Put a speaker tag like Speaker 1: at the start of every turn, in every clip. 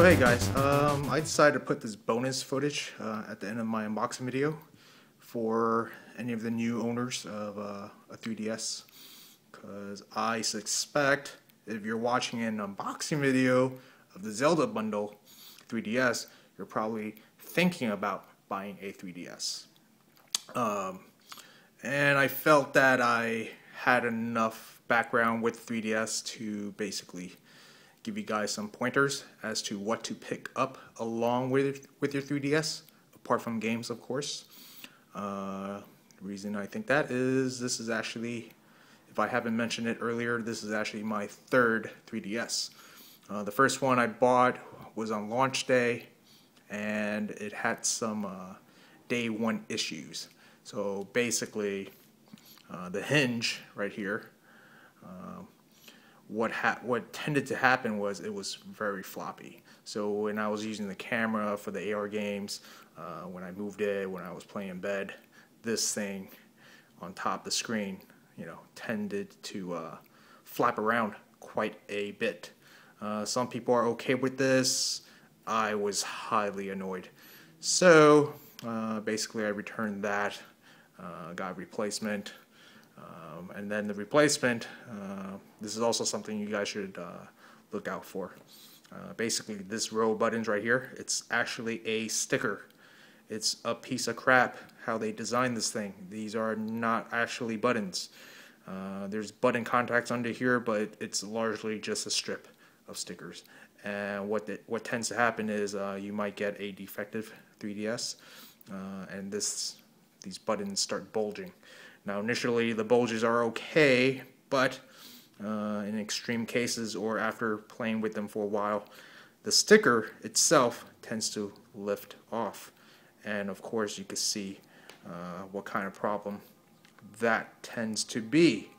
Speaker 1: So hey guys, I decided to put this bonus footage at the end of my unboxing video for any of the new owners of a 3DS, because I suspect if you're watching an unboxing video of the Zelda bundle 3DS, you're probably thinking about buying a 3DS. And I felt that I had enough background with 3DS to basically give you guys some pointers as to what to pick up along with your 3DS, apart from games, of course. The reason I think that is this is actually, if I haven't mentioned it earlier, this is actually my third 3DS. The first one I bought was on launch day, and it had some day one issues. So basically, the hinge right here, what tended to happen was it was very floppy. So when I was using the camera for the AR games, when I moved it, when I was playing in bed, this thing on top of the screen, tended to flap around quite a bit. Some people are okay with this. I was highly annoyed. So basically I returned that, got a replacement. And then the replacement, this is also something you guys should look out for. Basically, this row of buttons right here, it's actually a sticker. It's a piece of crap how they designed this thing. These are not actually buttons. There's button contacts under here, but it's largely just a strip of stickers. And what tends to happen is you might get a defective 3DS, and these buttons start bulging. Now initially the bulges are okay, but in extreme cases or after playing with them for a while, the sticker itself tends to lift off. And of course you can see what kind of problem that tends to be,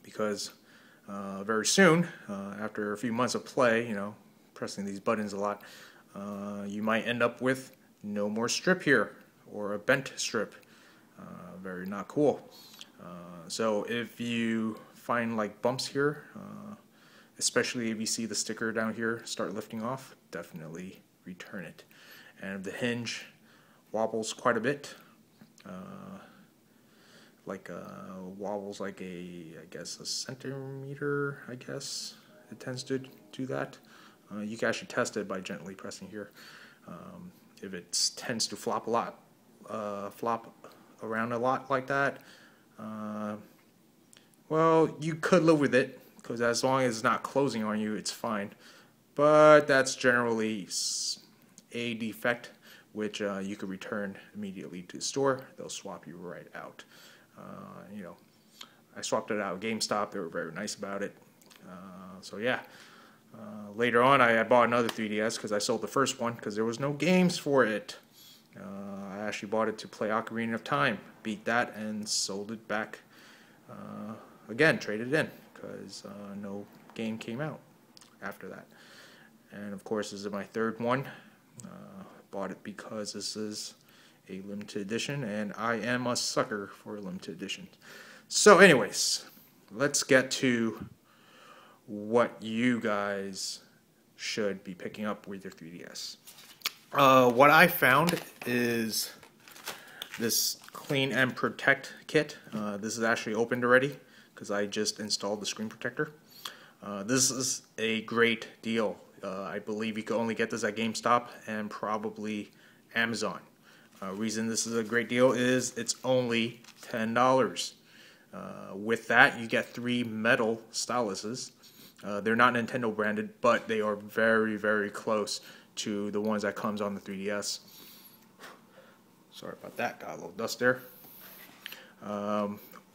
Speaker 1: because very soon, after a few months of play, pressing these buttons a lot, you might end up with no more strip here, or a bent strip. Very not cool. So if you find like bumps here, especially if you see the sticker down here start lifting off, definitely return it. And if the hinge wobbles quite a bit, wobbles like I guess a centimeter, I guess it tends to do that. You can actually test it by gently pressing here. If it tends to flop a lot, flop around a lot like that, well, you could live with it, because as long as it's not closing on you, it's fine. But that's generally a defect which you could return immediately to the store. They'll swap you right out. I swapped it out at GameStop. They were very nice about it. So yeah. Later on, I bought another 3DS because I sold the first one because there was no games for it. I actually bought it to play Ocarina of Time, beat that, and sold it back again, traded it in, because no game came out after that. And of course, this is my third one. Bought it because this is a limited edition, and I am a sucker for limited editions. So anyways, let's get to what you guys should be picking up with your 3DS. What I found is this Clean and Protect kit. This is actually opened already because I just installed the screen protector. This is a great deal. I believe you can only get this at GameStop and probably Amazon. Reason this is a great deal is it's only $10. With that, you get 3 metal styluses. They're not Nintendo branded, but they are very, very close to the ones that comes on the 3DS. Sorry about that, got a little dust there.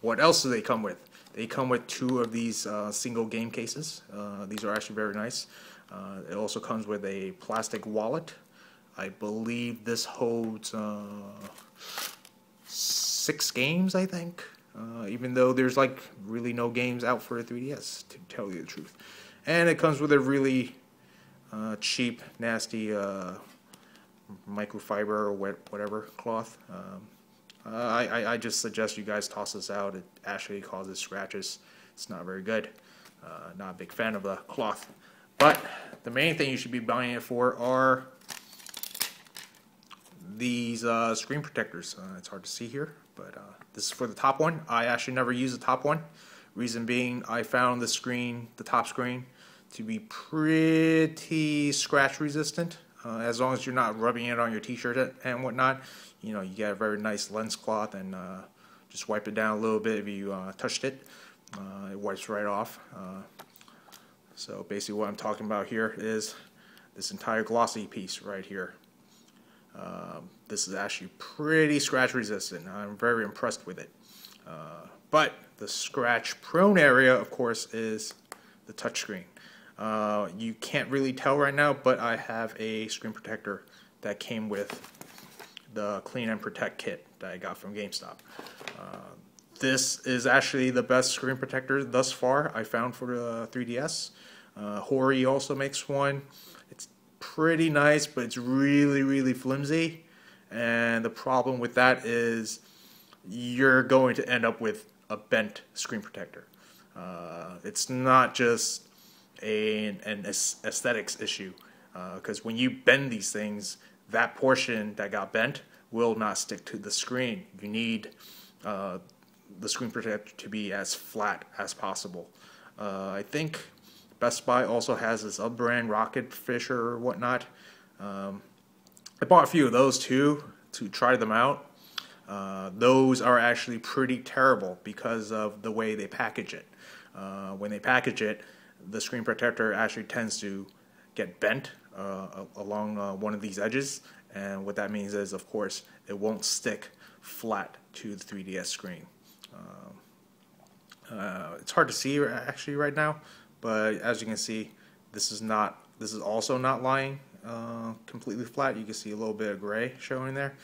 Speaker 1: What else do they come with? They come with 2 of these single game cases. These are actually very nice. It also comes with a plastic wallet. I believe this holds 6 games, I think. Even though there's like really no games out for a 3DS, to tell you the truth. And it comes with a really cheap, nasty microfiber or whatever cloth. I just suggest you guys toss this out. It actually causes scratches. It's not very good. Not a big fan of the cloth. But the main thing you should be buying it for are these screen protectors. It's hard to see here, but this is for the top one. I actually never use the top one. Reason being, I found the top screen, to be pretty scratch resistant. As long as you're not rubbing it on your t-shirt and whatnot, you know, you get a very nice lens cloth, and just wipe it down a little bit if you touched it. It wipes right off. So basically what I'm talking about here is this entire glossy piece right here. This is actually pretty scratch resistant. I'm very impressed with it. But the scratch prone area, of course, is the touchscreen. You can't really tell right now, but I have a screen protector that came with the Clean and Protect kit that I got from GameStop. This is actually the best screen protector thus far I found for the 3DS. Hori also makes one. It's pretty nice, but it's really, really flimsy. And the problem with that is you're going to end up with a bent screen protector. It's not just an aesthetics issue, because when you bend these things, that portion that got bent will not stick to the screen. You need the screen protector to be as flat as possible. I think Best Buy also has this other brand, Rocket Fish or whatnot. I bought a few of those too to try them out. Those are actually pretty terrible because of the way they package it. When they package it, the screen protector actually tends to get bent along one of these edges, and what that means is, of course, it won't stick flat to the 3DS screen. It's hard to see actually right now, but as you can see, this is also not lying completely flat. You can see a little bit of gray showing there,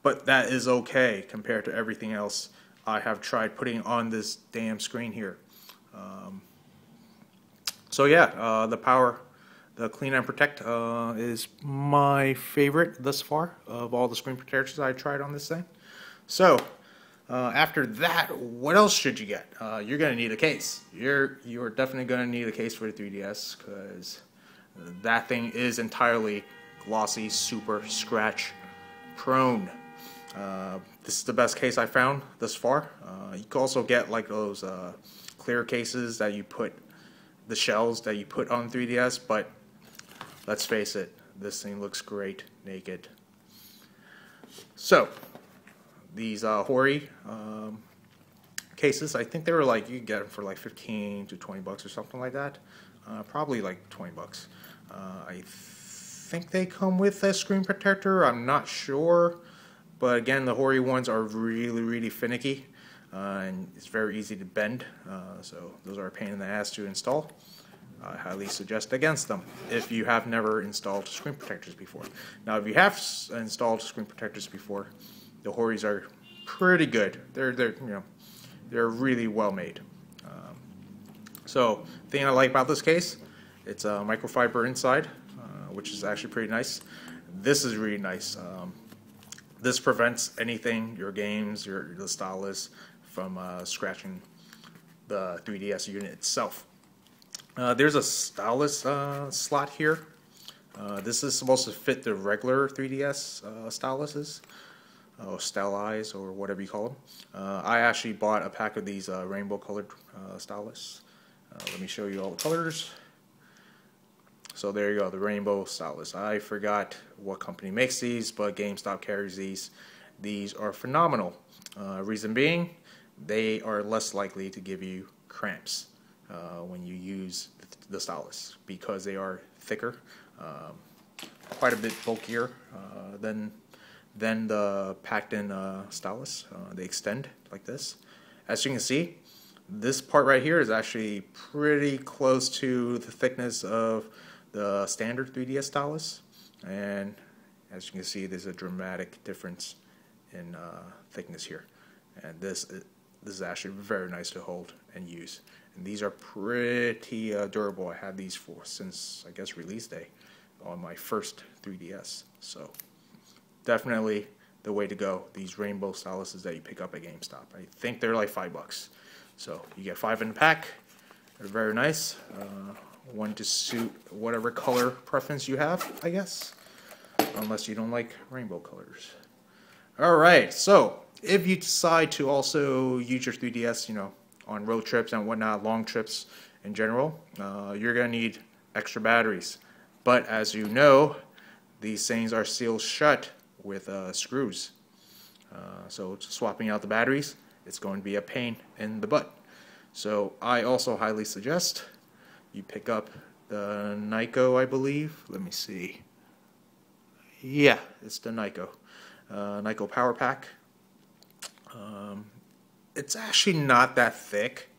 Speaker 1: but that is okay compared to everything else I have tried putting on this damn screen here. So yeah, the Clean and Protect is my favorite thus far of all the screen protectors I tried on this thing. So after that, what else should you get? You're going to need a case. You're definitely going to need a case for the 3DS, because that thing is entirely glossy, super scratch prone. This is the best case I found thus far. You can also get like those clear cases that you put, the shells that you put on 3DS, but let's face it, this thing looks great naked. So these Hori cases, I think they were like, you could get them for like 15 to 20 bucks or something like that. Probably like 20 bucks. I think they come with a screen protector, I'm not sure. But again, the Hori ones are really, really finicky, and it's very easy to bend. So those are a pain in the ass to install. I highly suggest against them if you have never installed screen protectors before. Now, if you have installed screen protectors before, the Horis are pretty good. They're really well made. So the thing I like about this case, it's a microfiber inside, which is actually pretty nice. This is really nice. This prevents anything, your games, the stylus, from scratching the 3DS unit itself. There's a stylus slot here. This is supposed to fit the regular 3DS styluses, or Stylize, or whatever you call them. I actually bought a pack of these rainbow colored stylus. Let me show you all the colors. So there you go, the rainbow stylus. I forgot what company makes these, but GameStop carries these. These are phenomenal. Reason being, they are less likely to give you cramps when you use the stylus, because they are thicker, quite a bit bulkier than the packed-in stylus. They extend like this. As you can see, this part right here is actually pretty close to the thickness of the standard 3DS stylus, and as you can see, there's a dramatic difference in thickness here. And this is actually very nice to hold and use. And these are pretty durable. I had these since, I guess, release day on my first 3DS. So definitely the way to go. These rainbow styluses that you pick up at GameStop. I think they're like $5. So you get 5 in the pack. They're very nice. one to suit whatever color preference you have, I guess, unless you don't like rainbow colors. Alright, so if you decide to also use your 3DS, you know, on road trips and whatnot, long trips in general, you're going to need extra batteries. But as you know, these things are sealed shut with screws. So swapping out the batteries, it's going to be a pain in the butt. So I also highly suggest you pick up the Nyko, I believe. Let me see. Yeah, it's the Nyko. Nyko PowerPak. It's actually not that thick,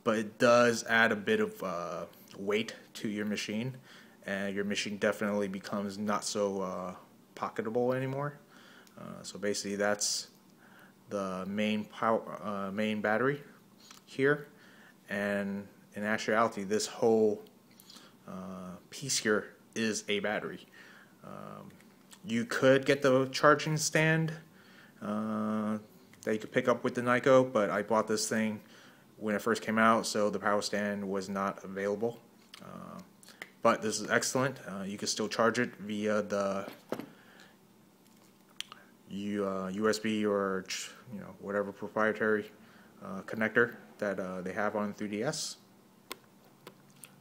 Speaker 1: but it does add a bit of weight to your machine, and your machine definitely becomes not so pocketable anymore. So basically, that's the main main battery here, and in actuality, this whole piece here is a battery. You could get the charging stand that you could pick up with the Nyko, but I bought this thing when it first came out, so the power stand was not available. But this is excellent. You can still charge it via the USB or whatever proprietary connector that they have on 3DS.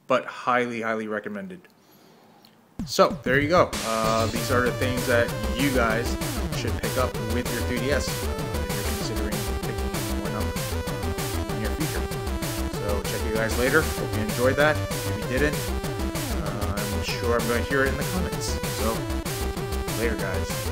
Speaker 1: But highly, highly recommended. So there you go. These are the things that you guys should pick up with your 3DS if you're considering picking one up in your future. So check you guys later. Hope you enjoyed that. If you didn't, I'm sure I'm going to hear it in the comments. So later, guys.